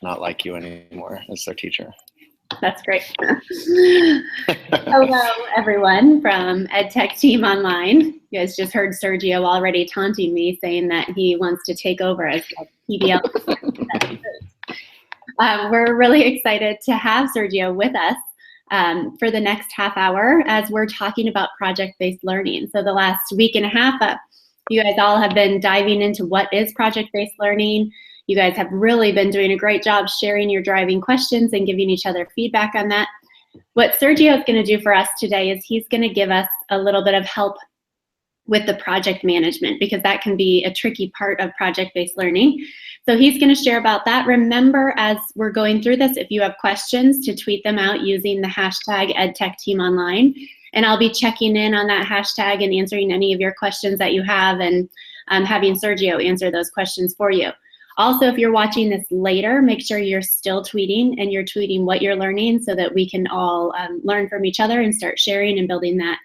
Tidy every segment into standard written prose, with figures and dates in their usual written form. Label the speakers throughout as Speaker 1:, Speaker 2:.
Speaker 1: not like you anymore as their teacher.
Speaker 2: That's great. Hello, everyone from EdTech Team Online. You guys just heard Sergio already taunting me, saying that he wants to take over as PBL. We're really excited to have Sergio with us for the next half hour as we're talking about project-based learning. So the last week and a half, you guys all have been diving into what is project-based learning. You guys have really been doing a great job sharing your driving questions and giving each other feedback on that. What Sergio is going to do for us today is he's going to give us a little bit of help with the project management, because that can be a tricky part of project-based learning. So he's going to share about that. Remember, as we're going through this, if you have questions, to tweet them out using the hashtag EdTechTeamOnline. And I'll be checking in on that hashtag and answering any of your questions that you have, and having Sergio answer those questions for you. Also, if you're watching this later, make sure you're still tweeting, and you're tweeting what you're learning so that we can all learn from each other and start sharing and building that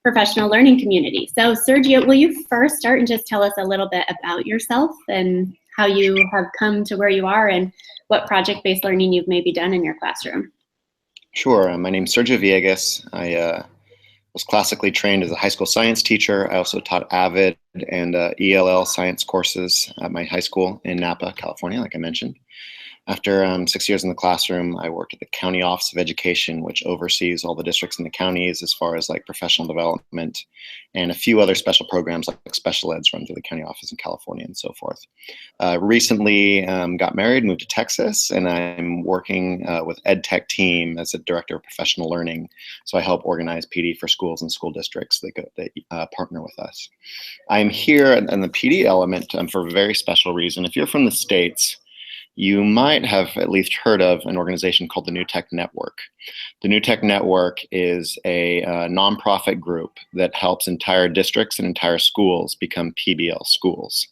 Speaker 2: professional learning community. So Sergio, will you first start and just tell us a little bit about yourself and how you have come to where you are and what project-based learning you've maybe done in your classroom?
Speaker 1: Sure. My name's Sergio Villegas. I was classically trained as a high school science teacher. I also taught AVID and ELL science courses at my high school in Napa, California, like I mentioned. After 6 years in the classroom, I worked at the County Office of Education, which oversees all the districts in the counties as far as like professional development, and a few other special programs like special eds run through the county office in California and so forth. Recently got married, moved to Texas, and I'm working with EdTech Team as a director of professional learning. So I help organize PD for schools and school districts that partner with us. I'm here in the PD element for a very special reason. If you're from the States, you might have at least heard of an organization called the New Tech Network. The New Tech Network is a nonprofit group that helps entire districts and entire schools become PBL schools.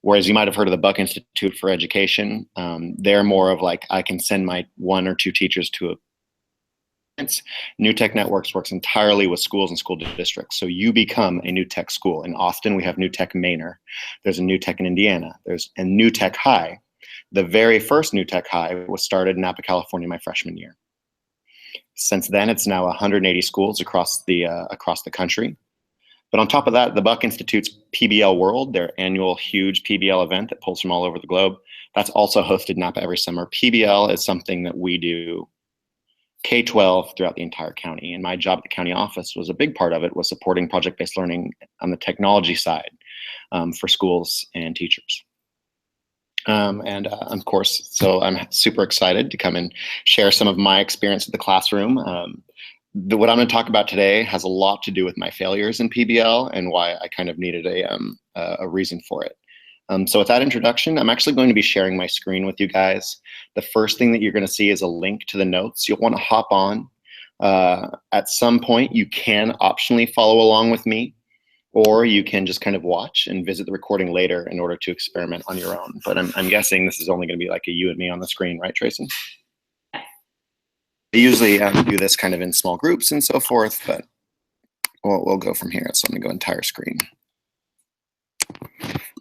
Speaker 1: Whereas you might have heard of the Buck Institute for Education, they're more of like, I can send my 1 or 2 teachers to a New Tech Networks works entirely with schools and school districts. So you become a New Tech school. In Austin, we have New Tech Manor. There's a New Tech in Indiana. There's a New Tech High. The very first New Tech High was started in Napa, California, my freshman year. Since then, it's now 180 schools across the country. But on top of that, the Buck Institute's PBL World, their annual huge PBL event that pulls from all over the globe, that's also hosted in Napa every summer. PBL is something that we do K-12 throughout the entire county. And my job at the county office was a big part of it, was supporting project-based learning on the technology side for schools and teachers. Of course, so I'm super excited to come and share some of my experience with the classroom. What I'm going to talk about today has a lot to do with my failures in PBL and why I kind of needed a reason for it. So with that introduction, I'm actually going to be sharing my screen with you guys. The first thing that you're going to see is a link to the notes. You'll want to hop on. At some point, you can optionally follow along with me, or you can just kind of watch and visit the recording later in order to experiment on your own. But I'm guessing this is only going to be like a you and me on the screen, right, Tracy? I usually do this kind of in small groups and so forth, but we'll go from here. So I'm going to go entire screen.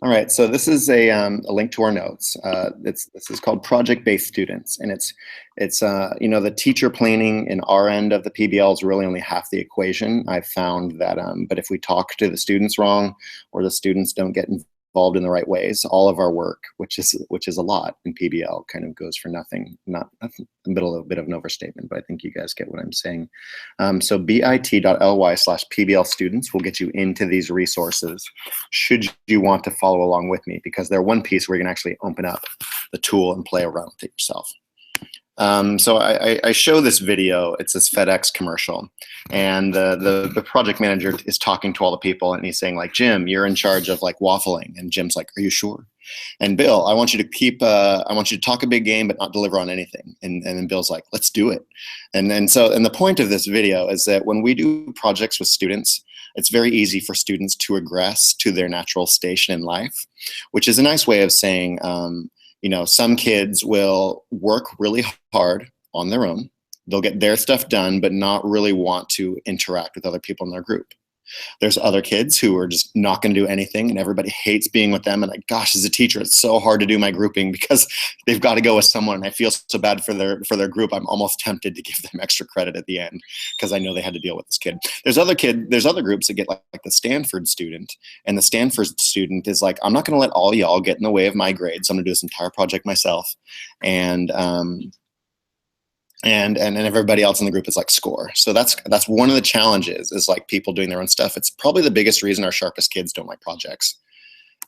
Speaker 1: All right, so this is a link to our notes. This is called Project-Based Students, and it's the teacher planning in our end of the PBL is really only half the equation. I've found that, but if we talk to the students wrong, or the students don't get involved in the right ways, all of our work, which is a lot in PBL, kind of goes for nothing. Not a little bit of an overstatement, but I think you guys get what I'm saying. So bit.ly/PBL students will get you into these resources should you want to follow along with me, because they're one piece where you can actually open up the tool and play around with it yourself. So I show this video. It's this FedEx commercial, and the project manager is talking to all the people, and he's saying like, Jim, you're in charge of like waffling, and Jim's like, are you sure? And Bill, I want you to talk a big game but not deliver on anything. And then Bill's like, let's do it. And the point of this video is that when we do projects with students, it's very easy for students to regress to their natural station in life, which is a nice way of saying, some kids will work really hard on their own. They'll get their stuff done, but not really want to interact with other people in their group. There's other kids who are just not going to do anything, and everybody hates being with them. And like, gosh, as a teacher, it's so hard to do my grouping because they've got to go with someone, and I feel so bad for their group. I'm almost tempted to give them extra credit at the end because I know they had to deal with this kid. There's other groups that get like the Stanford student, and the Stanford student is like, I'm not going to let all y'all get in the way of my grades. So I'm going to do this entire project myself, and everybody else in the group is like score. So that's one of the challenges, is like people doing their own stuff. It's probably the biggest reason our sharpest kids don't like projects.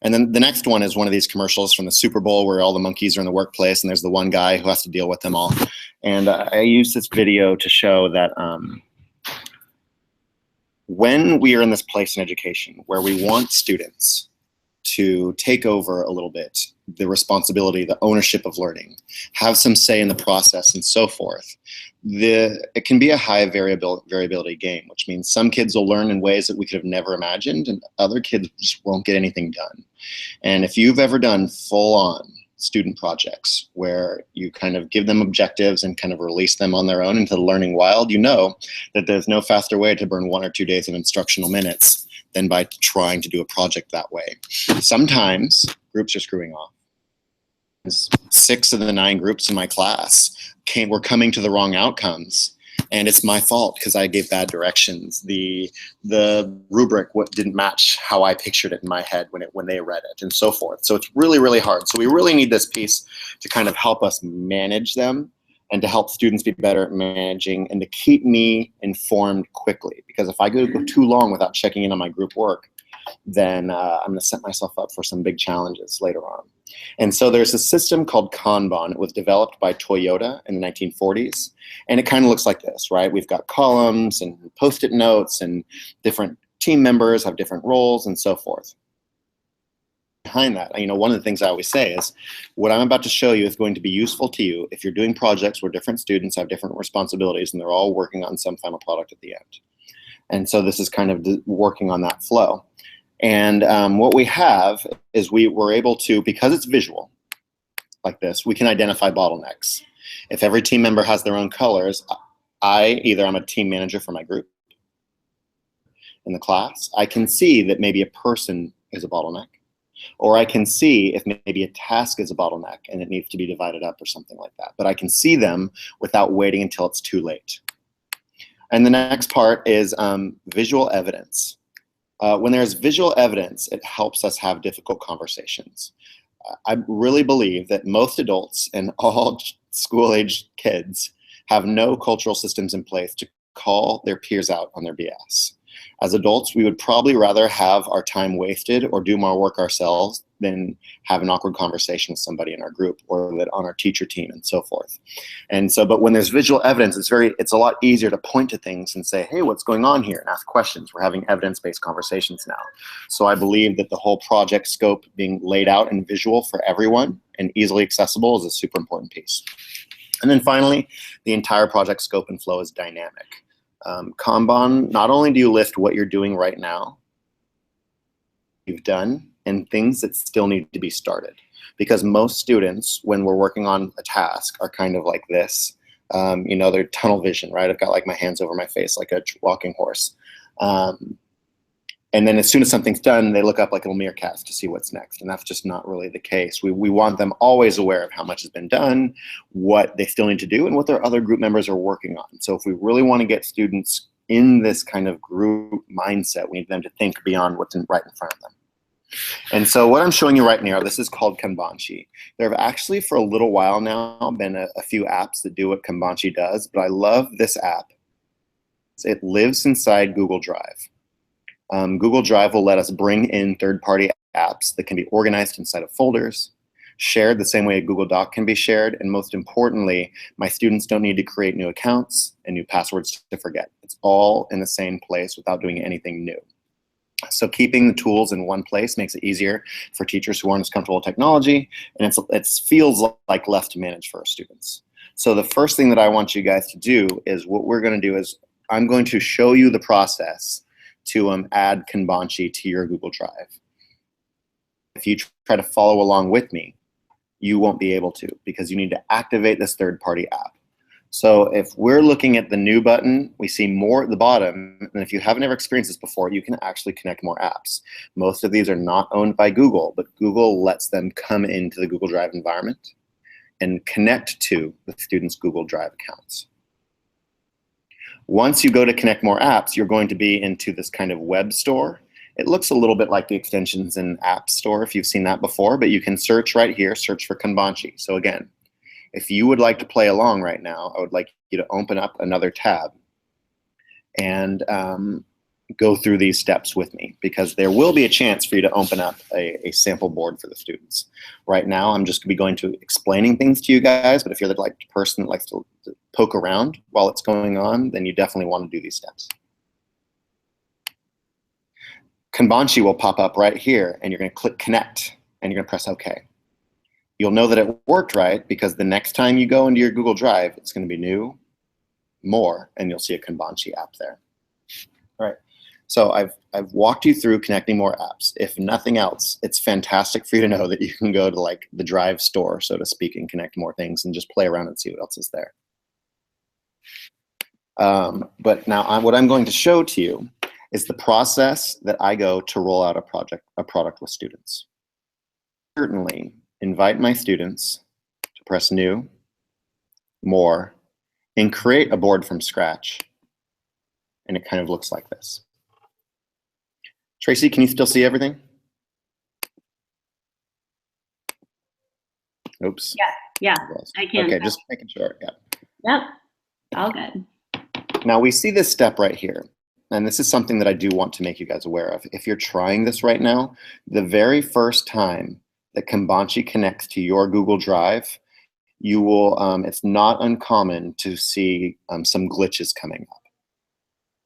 Speaker 1: And then the next one is one of these commercials from the Super Bowl where all the monkeys are in the workplace, and there's the one guy who has to deal with them all. And I use this video to show that when we are in this place in education where we want students to take over a little bit the responsibility, the ownership of learning, have some say in the process and so forth, it can be a high variability game, which means some kids will learn in ways that we could have never imagined, and other kids just won't get anything done. And if you've ever done full-on student projects where you kind of give them objectives and kind of release them on their own into the learning wild, you know that there's no faster way to burn 1 or 2 days of instructional minutes than by trying to do a project that way. Sometimes groups are screwing off. 6 of the 9 groups in my class were coming to the wrong outcomes, and it's my fault because I gave bad directions. The rubric didn't match how I pictured it in my head when they read it, and so forth. So it's really, really hard. So we really need this piece to kind of help us manage them, and to help students be better at managing, and to keep me informed quickly. Because if I go too long without checking in on my group work, then I'm going to set myself up for some big challenges later on. And so there's a system called Conbond. It was developed by Toyota in the 1940s. And it kind of looks like this, right? We've got columns and Post-it notes, and different team members have different roles and so forth. Behind that, one of the things I always say is, what I'm about to show you is going to be useful to you if you're doing projects where different students have different responsibilities and they're all working on some final product at the end. And so this is kind of working on that flow. And what we have is we're able to, because it's visual like this, we can identify bottlenecks. If every team member has their own colors, either I'm a team manager for my group in the class, I can see that maybe a person is a bottleneck, or I can see if maybe a task is a bottleneck and it needs to be divided up or something like that. But I can see them without waiting until it's too late. And the next part is visual evidence. When there's visual evidence, it helps us have difficult conversations. I really believe that most adults and all school-aged kids have no cultural systems in place to call their peers out on their BS. As adults, we would probably rather have our time wasted or do more work ourselves than have an awkward conversation with somebody in our group or that on our teacher team and so forth. And so, but when there's visual evidence, it's a lot easier to point to things and say, hey, what's going on here? And ask questions. We're having evidence-based conversations now. So I believe that the whole project scope being laid out in visual for everyone and easily accessible is a super important piece. And then finally, the entire project scope and flow is dynamic. Conbond, not only do you list what you're doing right now, you've done, and things that still need to be started. Because most students, when we're working on a task, are kind of like this. They're tunnel vision, right? I've got like my hands over my face like a walking horse. And then as soon as something's done, they look up like a meerkat to see what's next. And that's just not really the case. We want them always aware of how much has been done, what they still need to do, and what their other group members are working on. So if we really want to get students in this kind of group mindset, we need them to think beyond what's right in front of them. And so what I'm showing you right now, this is called Comanche. There have actually for a little while now been a few apps that do what Comanche does, but I love this app. It lives inside Google Drive. Google Drive will let us bring in third-party apps that can be organized inside of folders, shared the same way a Google Doc can be shared, and most importantly, my students don't need to create new accounts and new passwords to forget. It's all in the same place without doing anything new. So keeping the tools in one place makes it easier for teachers who aren't as comfortable with technology, and it feels like less to manage for our students. So the first thing that I want you guys to do is what we're going to do is I'm going to show you the process to add Comanche to your Google Drive. If you try to follow along with me, you won't be able to because you need to activate this third-party app. So if we're looking at the new button, we see more at the bottom. And if you haven't ever experienced this before, you can actually connect more apps. Most of these are not owned by Google, but Google lets them come into the Google Drive environment and connect to the students' Google Drive accounts. Once you go to connect more apps, you're going to be into this kind of web store. It looks a little bit like the extensions in App Store if you've seen that before, but you can search right here, search for Comanche. So again, if you would like to play along right now, I would like you to open up another tab and go through these steps with me, because there will be a chance for you to open up a sample board for the students. Right now, I'm just going to be going to explaining things to you guys, but if you're the person that likes to poke around while it's going on, then you definitely want to do these steps. Conbond will pop up right here, and you're going to click Connect, and you're going to press OK. You'll know that it worked right, because the next time you go into your Google Drive, it's going to be new, more, and you'll see a Conbond app there. All right. So I've walked you through connecting more apps. If nothing else, it's fantastic for you to know that you can go to like the Drive store, so to speak, and connect more things and just play around and see what else is there. But now what I'm going to show to you is the process that I go to roll out a product with students. Certainly invite my students to press New, More, and create a board from scratch. And it kind of looks like this. Tracy, can you still see everything? Oops.
Speaker 2: Yeah, I can.
Speaker 1: Okay, just making sure. Yeah.
Speaker 2: Yep, all good.
Speaker 1: Now we see this step right here. And this is something that I do want to make you guys aware of. If you're trying this right now, the very first time that Comanche connects to your Google Drive, you will, it's not uncommon to see some glitches coming up.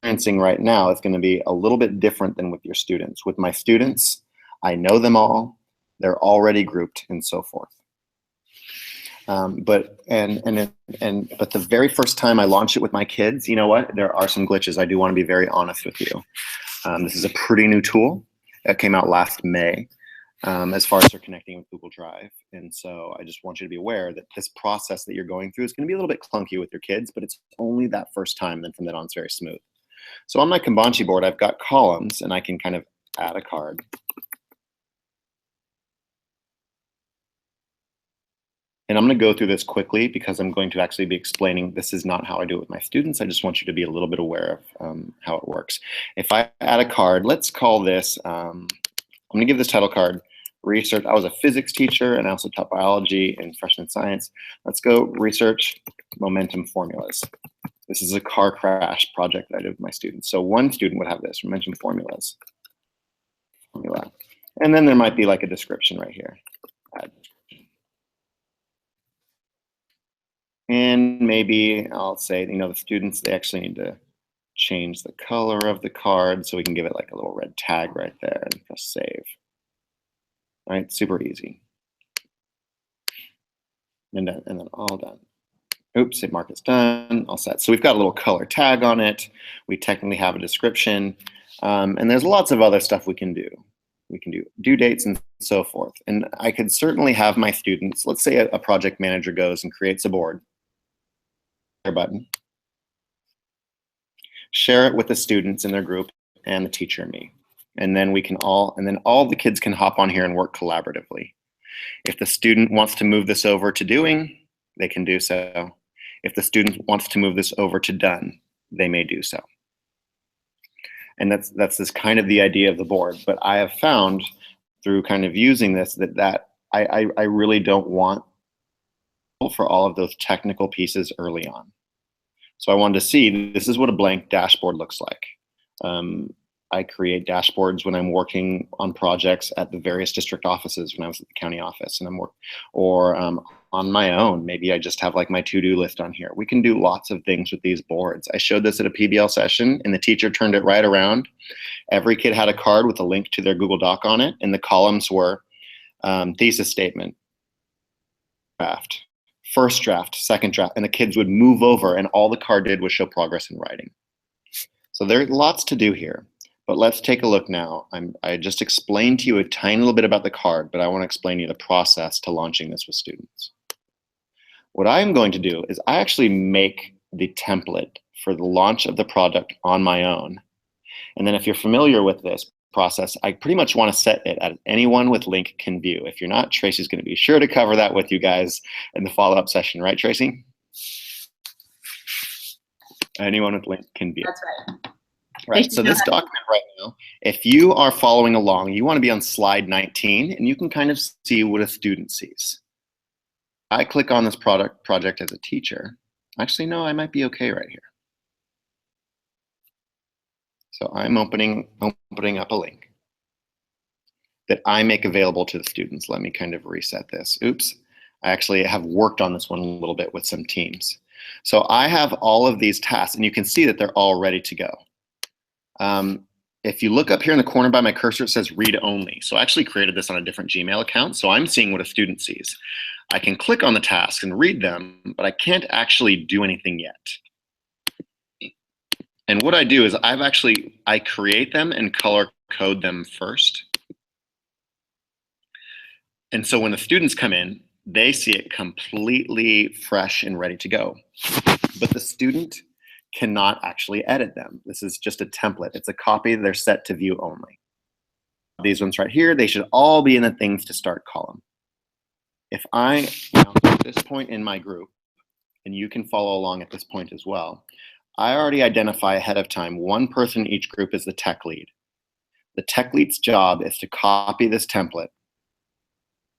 Speaker 1: Experiencing right now, it's going to be a little bit different than with your students. With my students, I know them all, they're already grouped and so forth. But the very first time I launch it with my kids, you know what? There are some glitches. I do want to be very honest with you. This is a pretty new tool that came out last May as far as they're connecting with Google Drive. And so I just want you to be aware that this process that you're going through is going to be a little bit clunky with your kids, but it's only that first time. Then from then on, it's very smooth. So on my Comanche board, I've got columns, and I can kind of add a card. And I'm going to go through this quickly because I'm going to actually be explaining this is not how I do it with my students. I just want you to be a little bit aware of how it works. If I add a card, let's call this, I'm going to give this title card, Research. I was a physics teacher and I also taught biology and freshman science. Let's go Research Momentum Formulas. This is a car crash project that I did with my students. So one student would have this, Momentum Formulas. And then there might be like a description right here. And maybe I'll say, you know, the students, they actually need to change the color of the card, so we can give it like a little red tag right there and press save. All right, super easy. And then all done. Oops, hit mark it's done, all set. So we've got a little color tag on it. We technically have a description. And there's lots of other stuff we can do. We can do due dates and so forth. And I could certainly have my students, let's say a project manager goes and creates a board, button, share it with the students in their group and the teacher and me. And then all the kids can hop on here and work collaboratively. If the student wants to move this over to doing, they can do so. If the student wants to move this over to done, they may do so. And that's this kind of the idea of the board. But I have found through kind of using this that I really don't want for all of those technical pieces early on. So I wanted to see, this is what a blank dashboard looks like. I create dashboards when I'm working on projects at the various district offices when I was at the county office, and on my own. Maybe I just have like my to-do list on here. We can do lots of things with these boards. I showed this at a PBL session and the teacher turned it right around. Every kid had a card with a link to their Google Doc on it, and the columns were thesis statement, draft, first draft, second draft, and the kids would move over and all the card did was show progress in writing. So there's lots to do here. But let's take a look now. I just explained to you a tiny little bit about the card, but I want to explain to you the process to launching this with students. What I'm going to do is I actually make the template for the launch of the product on my own. And then if you're familiar with this process, I pretty much want to set it at anyone with link can view. If you're not, Tracy's going to be sure to cover that with you guys in the follow-up session, right, Tracy? Anyone with link can view.
Speaker 2: That's right.
Speaker 1: Right, so this document right now, if you are following along, you want to be on slide 19, and you can kind of see what a student sees. I click on this project as a teacher. Actually, no, I might be okay right here. So I'm opening up a link that I make available to the students. Let me kind of reset this. Oops, I actually have worked on this one a little bit with some teams. So I have all of these tasks, and you can see that they're all ready to go. If you look up here in the corner by my cursor, it says read only. So I actually created this on a different Gmail account. So I'm seeing what a student sees. I can click on the tasks and read them, but I can't actually do anything yet. And what I do is I create them and color code them first. And so when the students come in, they see it completely fresh and ready to go. But the student cannot actually edit them. This is just a template. It's a copy. They're set to view only. These ones right here, they should all be in the things to start column. If I now go at this point in my group, and you can follow along at this point as well, I already identify ahead of time one person in each group is the tech lead. The tech lead's job is to copy this template.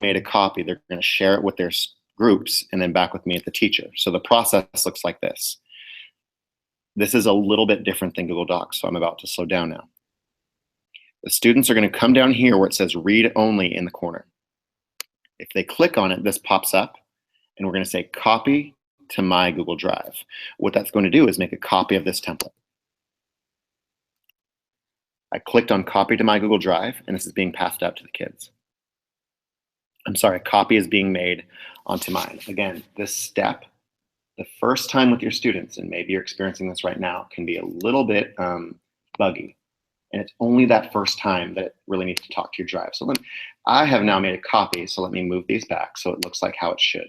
Speaker 1: Made a copy, they're going to share it with their groups and then back with me at the teacher. So the process looks like this. This is a little bit different than Google Docs, so I'm about to slow down now. The students are going to come down here where it says read only in the corner. If they click on it, this pops up, and we're going to say copy to my Google Drive. What that's going to do is make a copy of this template. I clicked on copy to my Google Drive, and this is being passed out to the kids. I'm sorry, a copy is being made onto mine. Again, this step, the first time with your students, and maybe you're experiencing this right now, can be a little bit buggy. And it's only that first time that it really needs to talk to your drive. So I have now made a copy, so let me move these back so it looks like how it should.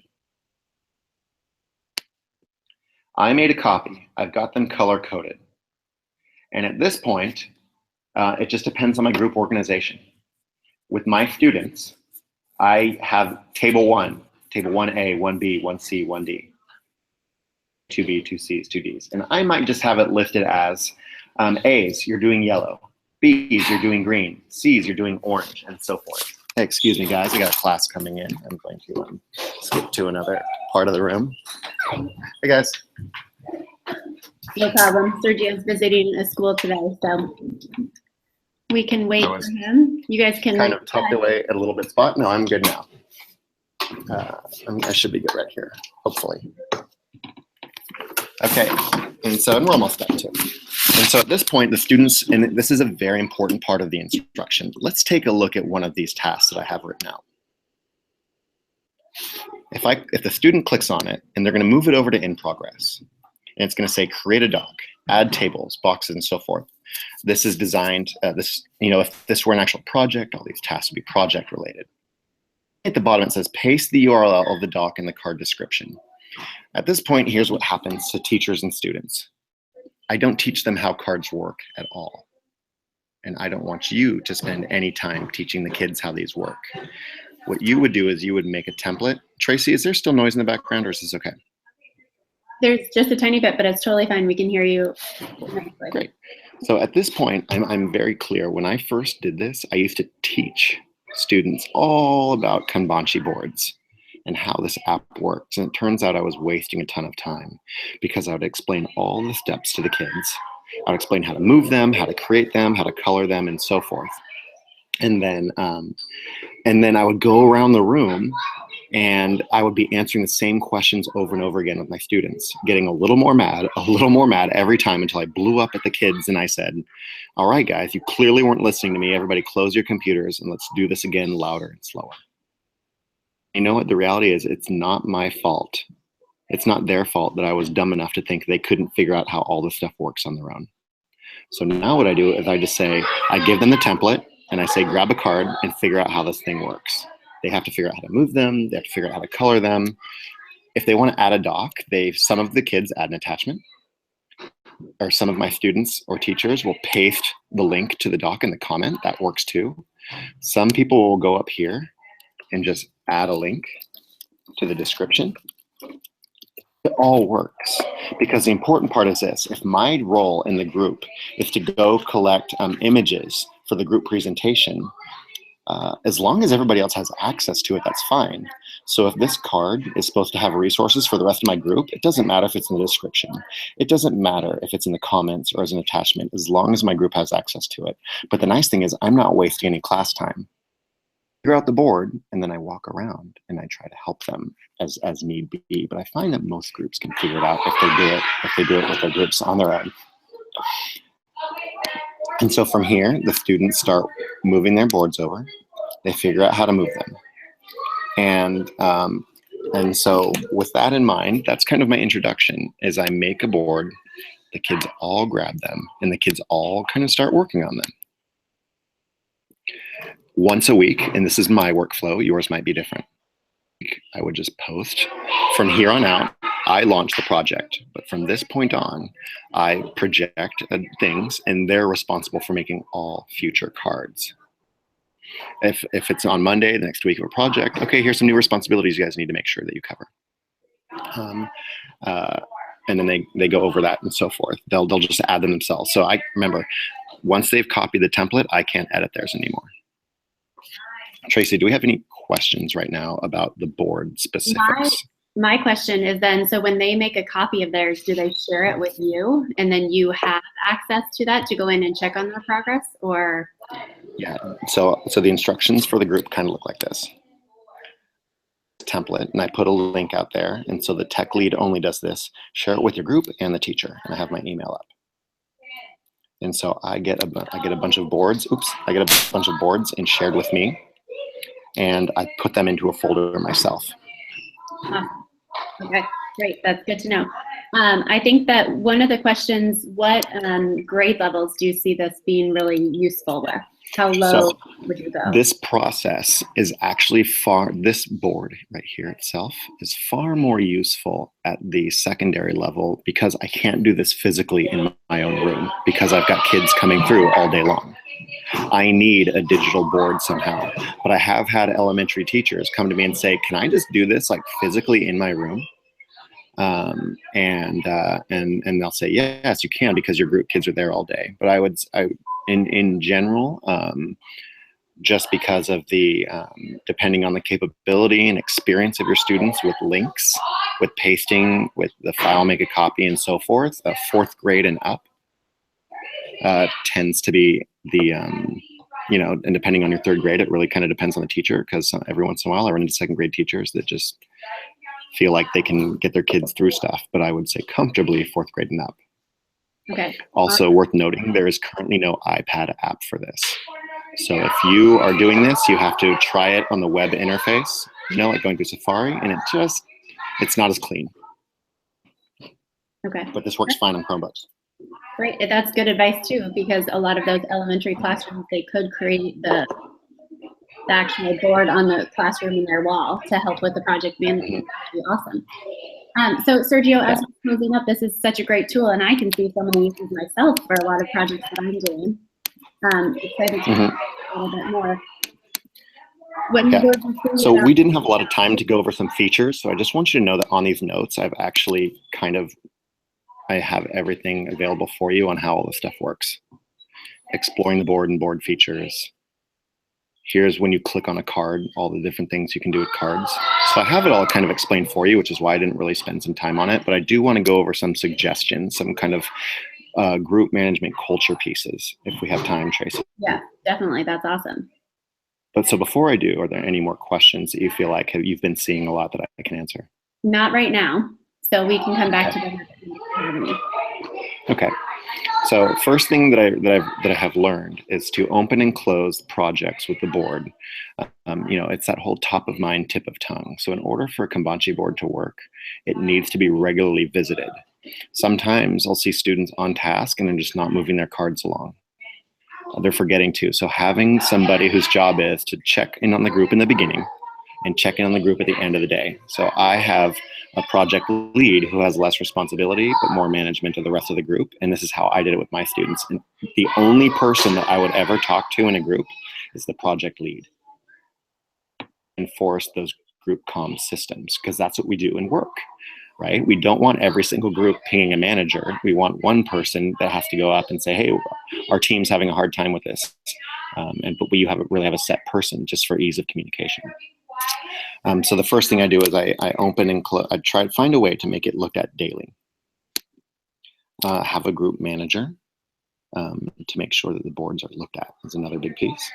Speaker 1: I made a copy. I've got them color coded. And at this point, it just depends on my group organization. With my students, I have table 1, table 1A, 1B, 1C, 1D. 2B, 2Cs, 2Ds. And I might just have it listed as A's, you're doing yellow. B's, you're doing green. C's, you're doing orange, and so forth. Hey, excuse me, guys. I got a class coming in. I'm going to skip to another part of the room. Hey, guys.
Speaker 2: No problem. Sergio's visiting a school today, so we can wait for him. You guys can
Speaker 1: kind of tucked away at a little bit spot. No, I'm good now. I should be good right here, hopefully. Okay, and we're almost done too. And so at this point, the students, and this is a very important part of the instruction. Let's take a look at one of these tasks that I have written out. If the student clicks on it, and they're going to move it over to in progress, and it's going to say create a doc, add tables, boxes, and so forth. This is designed. If this were an actual project, all these tasks would be project related. At the bottom, it says paste the URL of the doc in the card description. At this point, here's what happens to teachers and students. I don't teach them how cards work at all. And I don't want you to spend any time teaching the kids how these work. What you would do is you would make a template. Tracy, is there still noise in the background, or is this okay?
Speaker 2: There's just a tiny bit, but it's totally fine. We can hear you nicely.
Speaker 1: Great. So at this point, I'm very clear. When I first did this, I used to teach students all about Comanche boards and how this app works. And it turns out I was wasting a ton of time because I would explain all the steps to the kids. I would explain how to move them, how to create them, how to color them, and so forth. And then I would go around the room and I would be answering the same questions over and over again with my students, getting a little more mad every time until I blew up at the kids and I said, all right, guys, you clearly weren't listening to me. Everybody close your computers and let's do this again louder and slower. You know what the reality is? It's not my fault. It's not their fault that I was dumb enough to think they couldn't figure out how all this stuff works on their own. So now what I do is I just say, I give them the template and I say, grab a card and figure out how this thing works. They have to figure out how to move them. They have to figure out how to color them. if they want to add a doc, some of the kids add an attachment, or some of my students or teachers will paste the link to the doc in the comment. That works too. Some people will go up here and just add a link to the description. It all works, because the important part is this: if my role in the group is to go collect images for the group presentation, as long as everybody else has access to it, that's fine. So if this card is supposed to have resources for the rest of my group, it doesn't matter if it's in the description. It doesn't matter if it's in the comments or as an attachment, as long as my group has access to it. But the nice thing is I'm not wasting any class time. I figure out the board, and then I walk around and I try to help them as need be. But I find that most groups can figure it out if they do it with their groups on their own. And so from here, the students start moving their boards over. They figure out how to move them. And so with that in mind, that's kind of my introduction, is I make a board, the kids all grab them, and the kids all kind of start working on them. Once a week, and this is my workflow, yours might be different, I would just post. From here on out, I launch the project, but from this point on, I project things, and they're responsible for making all future cards. If it's on Monday, the next week of a project, okay, here's some new responsibilities you guys need to make sure that you cover. And then they go over that and so forth. They'll just add them themselves. So I remember, once they've copied the template, I can't edit theirs anymore. Tracy, do we have any questions right now about the board specifics?
Speaker 2: My question is then, so when they make a copy of theirs, do they share it with you, and then you have access to that to go in and check on their progress, or?
Speaker 1: Yeah, so the instructions for the group kind of look like this. Template, and I put a link out there, and so the tech lead only does this: share it with your group and the teacher, and I have my email up. And so I get a bunch of boards. I get a bunch of boards and shared with me, and I put them into a folder myself.
Speaker 2: Okay, great. That's good to know. I think that one of the questions, what grade levels do you see this being really useful with? How low would you go?
Speaker 1: This process is actually this board right here itself is far more useful at the secondary level, because I can't do this physically in my own room because I've got kids coming through all day long. I need a digital board somehow, but I have had elementary teachers come to me and say, can I just do this like physically in my room? And they'll say, yes, you can, because your group kids are there all day. But in general, just because of the, depending on the capability and experience of your students with links, with pasting, with the file, make a copy, and so forth, 4th grade and up tends to be the, and depending on your 3rd grade, it really kind of depends on the teacher, because every once in a while I run into 2nd grade teachers that just feel like they can get their kids through stuff. But I would say comfortably 4th grade and up.
Speaker 2: Okay.
Speaker 1: Also worth noting, there is currently no iPad app for this. So if you are doing this, you have to try it on the web interface, like going through Safari, and it's not as clean.
Speaker 2: Okay.
Speaker 1: But this works fine on Chromebooks.
Speaker 2: Great. That's good advice too, because a lot of those elementary classrooms, they could create the actual board on the classroom in their wall to help with the project management. That would be awesome. So Sergio, as we're closing up, this is such a great tool, and I can see so many uses myself for a lot of projects that I'm doing. Excited to hear a little bit more.
Speaker 1: So we didn't have a lot of time to go over some features, so I just want you to know that on these notes, I've actually I have everything available for you on how all this stuff works. Exploring the board and board features. Here's when you click on a card, all the different things you can do with cards. So I have it all kind of explained for you, which is why I didn't really spend some time on it, but I do want to go over some suggestions, some kind of group management culture pieces, if we have time, Tracy.
Speaker 2: Yeah, definitely. That's awesome.
Speaker 1: But so before I do, are there any more questions that you feel like you've been seeing a lot that I can answer?
Speaker 2: Not right now. So we can come back to them.
Speaker 1: Okay. So first thing that I have learned is to open and close projects with the board. It's that whole top of mind, tip of tongue. So in order for a Comanche board to work, it needs to be regularly visited. Sometimes I'll see students on task and they're just not moving their cards along. They're forgetting to. So having somebody whose job is to check in on the group in the beginning and check in on the group at the end of the day. So I have a project lead who has less responsibility, but more management of the rest of the group. And this is how I did it with my students. And the only person that I would ever talk to in a group is the project lead. Enforce those group comm systems, because that's what we do in work, right? We don't want every single group pinging a manager. We want one person that has to go up and say, hey, our team's having a hard time with this. But we really have a set person just for ease of communication. So the first thing I do is I open and close. I try to find a way to make it looked at daily. Have a group manager to make sure that the boards are looked at is another big piece.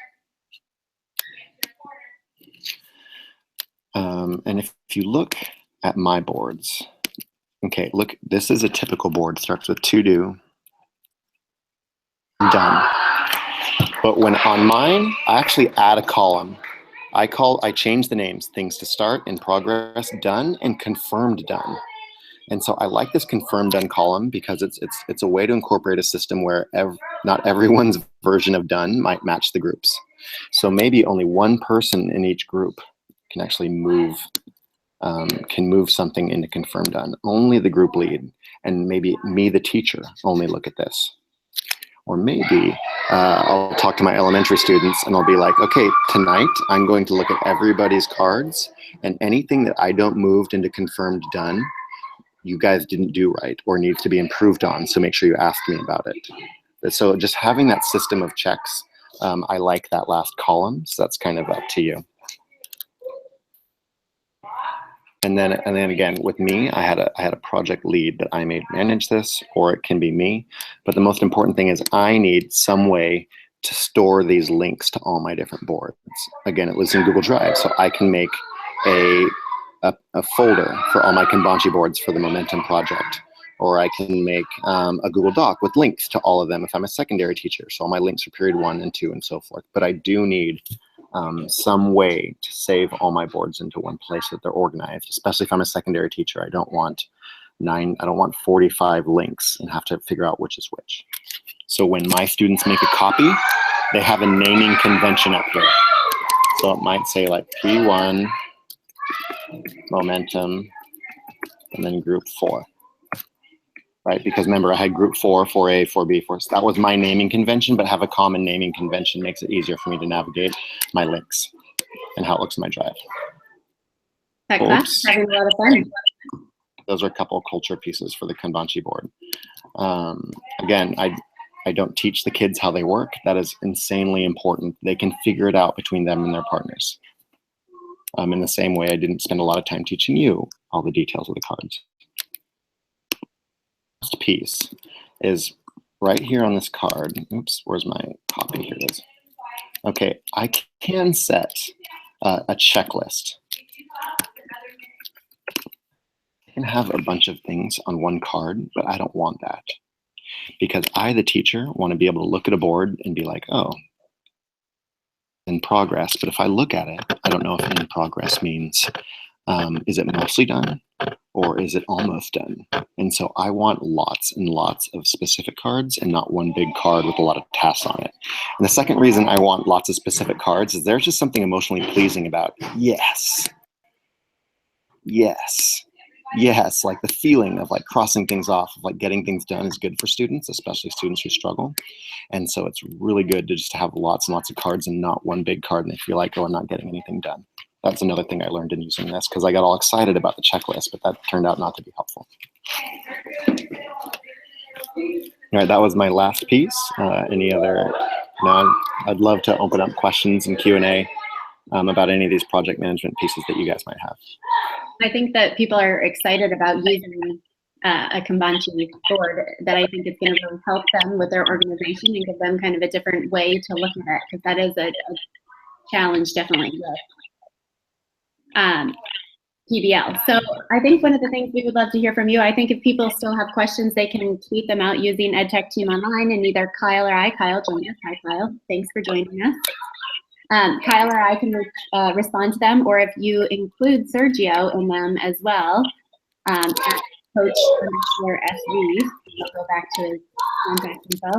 Speaker 1: And if you look at my boards, okay, look, this is a typical board. Starts with to do, done. But when on mine, I actually add a column. I change the names, things to start, in progress, done, and confirmed done. And so I like this confirmed done column because it's a way to incorporate a system where not everyone's version of done might match the groups. So maybe only one person in each group can actually move something into confirmed done. Only the group lead, and maybe me, the teacher, only look at this. Or maybe I'll talk to my elementary students and I'll be like, okay, tonight I'm going to look at everybody's cards, and anything that I don't moved into confirmed done, you guys didn't do right or needs to be improved on, so make sure you ask me about it. So just having that system of checks, I like that last column, so that's kind of up to you. And then again, with me, I had a project lead that I made manage this, or it can be me. But the most important thing is I need some way to store these links to all my different boards. Again, it lives in Google Drive, so I can make a folder for all my Comanche boards for the Momentum project. Or I can make a Google Doc with links to all of them if I'm a secondary teacher. So all my links are period 1 and 2 and so forth. But I do need some way to save all my boards into one place so that they're organized, especially if I'm a secondary teacher. I don't want 45 links and have to figure out which is which. So when my students make a copy, they have a naming convention up here. So it might say like P1, Momentum, and then group 4. Right, because remember I had group 4, 4A, 4B, 4. So that was my naming convention, but have a common naming convention makes it easier for me to navigate my links and how it looks in my drive.
Speaker 2: That class having a lot of fun.
Speaker 1: Those are a couple of culture pieces for the Comanche board. Again, I don't teach the kids how they work. That is insanely important. They can figure it out between them and their partners. In the same way, I didn't spend a lot of time teaching you all the details of the cards. Piece is right here on this card. Oops, where's my copy? Here it is. Okay, I can set a checklist. I can have a bunch of things on one card, but I don't want that, because I, the teacher, want to be able to look at a board and be like, oh, in progress. But if I look at it, I don't know if in progress means, is it mostly done? Or is it almost done? And so I want lots and lots of specific cards and not one big card with a lot of tasks on it. And the second reason I want lots of specific cards is there's just something emotionally pleasing about yes, yes, yes. Like the feeling of like crossing things off, of like getting things done is good for students, especially students who struggle. And so it's really good to just have lots and lots of cards and not one big card and they feel like, oh, I'm not getting anything done. That's another thing I learned in using this, because I got all excited about the checklist, but that turned out not to be helpful. All right, that was my last piece. Any other? No, I'd love to open up questions and Q&A about any of these project management pieces that you guys might have.
Speaker 2: I think that people are excited about using a Comanche board, that I think it's going to really help them with their organization and give them kind of a different way to look at it, because that is a challenge definitely with PBL. So I think one of the things we would love to hear from you, I think if people still have questions, they can tweet them out using EdTech Team Online, and either Kyle or I, Kyle, join us. Hi, Kyle. Thanks for joining us. Kyle or I can respond to them, or if you include Sergio in them as well, at coach_SV, I'll go back to his contact info.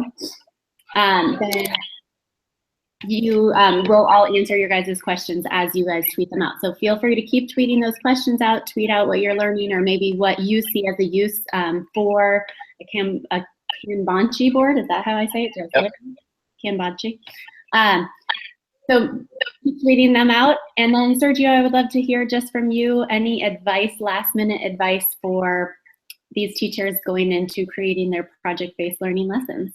Speaker 2: Then we'll all answer your guys' questions as you guys tweet them out. So feel free to keep tweeting those questions out, tweet out what you're learning or maybe what you see as a use for a Comanche board. Is that how I say it? Yep. Comanche. So keep tweeting them out. And then Sergio, I would love to hear just from you any advice, last minute advice for these teachers going into creating their project-based learning lessons.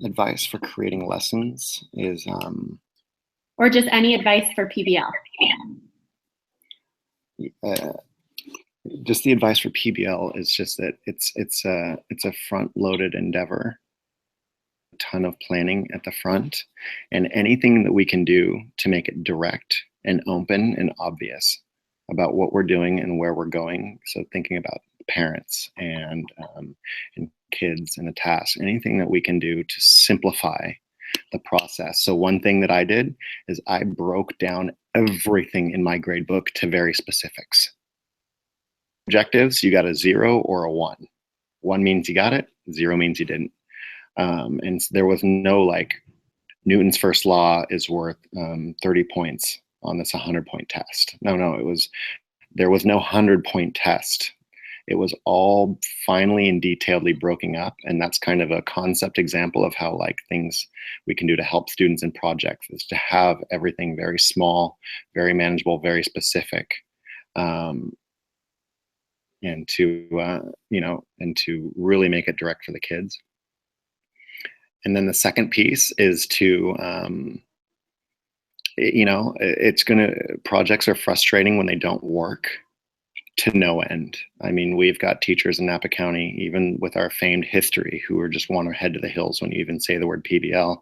Speaker 1: Advice for creating lessons is
Speaker 2: or just any advice for PBL.
Speaker 1: Just the advice for PBL is just that it's a front-loaded endeavor, a ton of planning at the front, and anything that we can do to make it direct and open and obvious about what we're doing and where we're going. So thinking about parents and kids and the task, anything that we can do to simplify the process. So one thing that I did is I broke down everything in my grade book to very specifics. Objectives, you got a 0 or a 1. 1 means you got it, 0 means you didn't. And there was no like Newton's first law is worth 30 points on this 100-point test. No, there was no 100-point test. It was all finely and detailedly broken up, and that's kind of a concept example of how like things we can do to help students in projects is to have everything very small, very manageable, very specific, and to and to really make it direct for the kids. And then the second piece is to projects are frustrating when they don't work to no end. I mean, we've got teachers in Napa County, even with our famed history, who are just want to head to the hills when you even say the word PBL,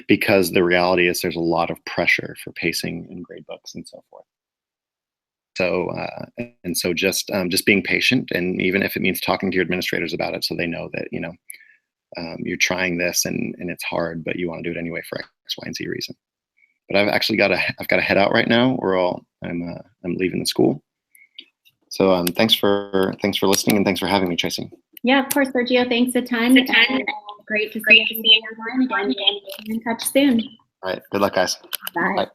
Speaker 1: because the reality is there's a lot of pressure for pacing in grade books and so forth. So just being patient, and even if it means talking to your administrators about it, so they know that you're trying this and it's hard, but you want to do it anyway for X, Y, and Z reason. But I've actually got to head out right now. I'm leaving the school. So thanks for listening, and thanks for having me, Tracy.
Speaker 2: Yeah, of course, Sergio. Thanks a ton. Great to see you online again. In touch soon.
Speaker 1: All right. Good luck, guys.
Speaker 2: Bye.
Speaker 1: Bye.